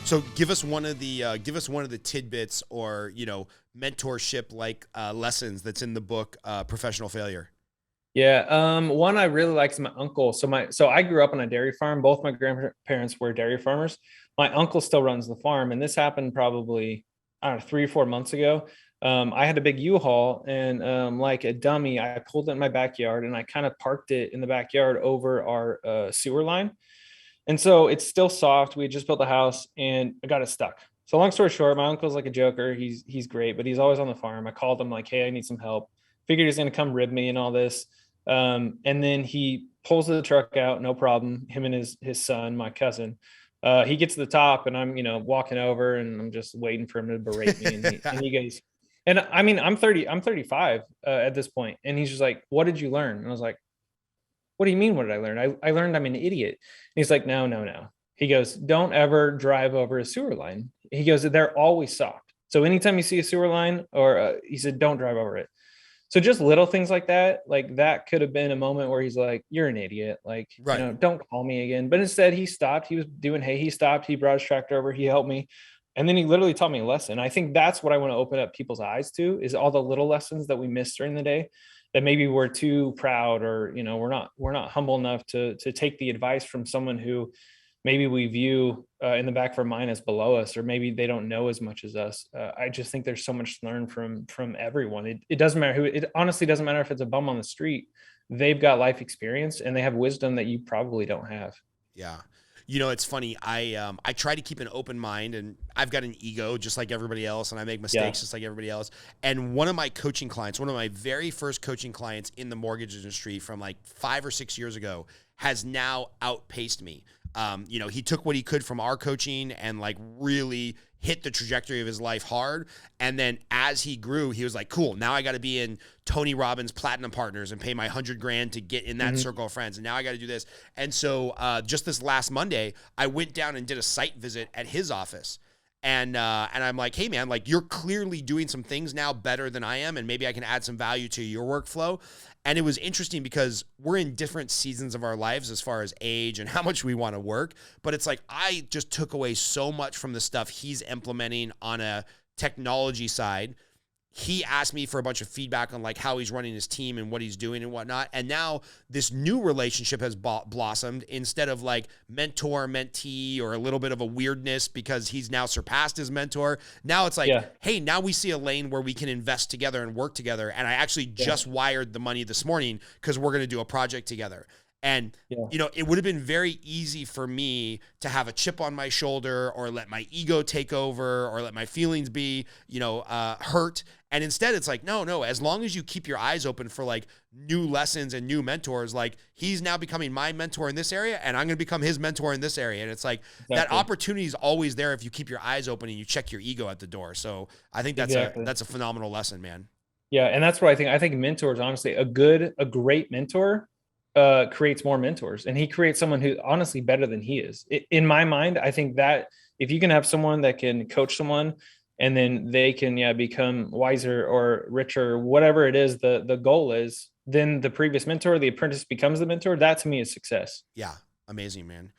So give us one of the tidbits or, mentorship like lessons that's in the book, Professional Failure. Yeah. One I really like is my uncle. So I grew up on a dairy farm. Both my grandparents were dairy farmers. My uncle still runs the farm, and this happened probably, I don't know, 3 or 4 months ago. I had a big U-Haul, and like a dummy, I pulled it in my backyard, and I kind of parked it in the backyard over our sewer line. And so it's still soft. We had just built the house, and I got it stuck. So long story short, my uncle's like a joker. He's great, but he's always on the farm. I called him like, "Hey, I need some help." Figured he's gonna come rib me and all this. And then he pulls the truck out, no problem. Him and his son, my cousin. He gets to the top, and I'm walking over, and I'm just waiting for him to berate me. And he goes, and I mean, I'm 35 at this point, and he's just like, "What did you learn?" And I was like, "What do you mean? What did I learn? I learned I'm an idiot." And he's like, "No, no, no." He goes, "Don't ever drive over a sewer line." He goes, "They're always soft. So anytime you see a sewer line," or he said, "don't drive over it." So just little things like that could have been a moment where he's like, "You're an idiot. Like, Right. don't call me again." But instead he stopped. He was doing hay. He stopped. He brought his tractor over. He helped me. And then he literally taught me a lesson. I think that's what I want to open up people's eyes to, is all the little lessons that we miss during the day, that maybe we're too proud, or we're not humble enough to take the advice from someone who maybe we view in the back of our mind as below us, or maybe they don't know as much as us. I just think there's so much to learn from everyone. It doesn't matter who. It honestly doesn't matter if it's a bum on the street. They've got life experience, and they have wisdom that you probably don't have. Yeah. It's funny. I try to keep an open mind, and I've got an ego just like everybody else, and I make Yeah. mistakes just like everybody else. And one of my coaching clients, one of my very first coaching clients in the mortgage industry from like 5 or 6 years ago, has now outpaced me. He took what he could from our coaching and like really hit the trajectory of his life hard. And then as he grew, he was like, cool, now I got to be in Tony Robbins Platinum Partners and pay my 100 grand to get in that Hmm. circle of friends. And now I got to do this. And so just this last Monday, I went down and did a site visit at his office. And I'm like, hey man, like you're clearly doing some things now better than I am, and maybe I can add some value to your workflow. And it was interesting because we're in different seasons of our lives as far as age and how much we want to work. But it's like I just took away so much from the stuff he's implementing on a technology side. He asked me for a bunch of feedback on like how he's running his team and what he's doing and whatnot. And now this new relationship has blossomed, instead of like mentor mentee or a little bit of a weirdness because he's now surpassed his mentor. Now it's like, Yeah. hey, now we see a lane where we can invest together and work together. And I actually Yeah. just wired the money this morning because we're going to do a project together. And, Yeah. it would have been very easy for me to have a chip on my shoulder or let my ego take over or let my feelings be, hurt. And instead it's like, no, as long as you keep your eyes open for like new lessons and new mentors, like he's now becoming my mentor in this area and I'm going to become his mentor in this area. And it's like that Exactly. opportunity is always there if you keep your eyes open and you check your ego at the door. So I think that's a, Exactly. that's a phenomenal lesson, man. Yeah, and that's what I think. I think mentors, honestly, a great mentor creates more mentors, and he creates someone who honestly better than he is. In my mind, I think that if you can have someone that can coach someone, and then they can, yeah, become wiser or richer, whatever it is the goal is, then the previous mentor, the apprentice becomes the mentor. That to me is success. Yeah. Amazing, man.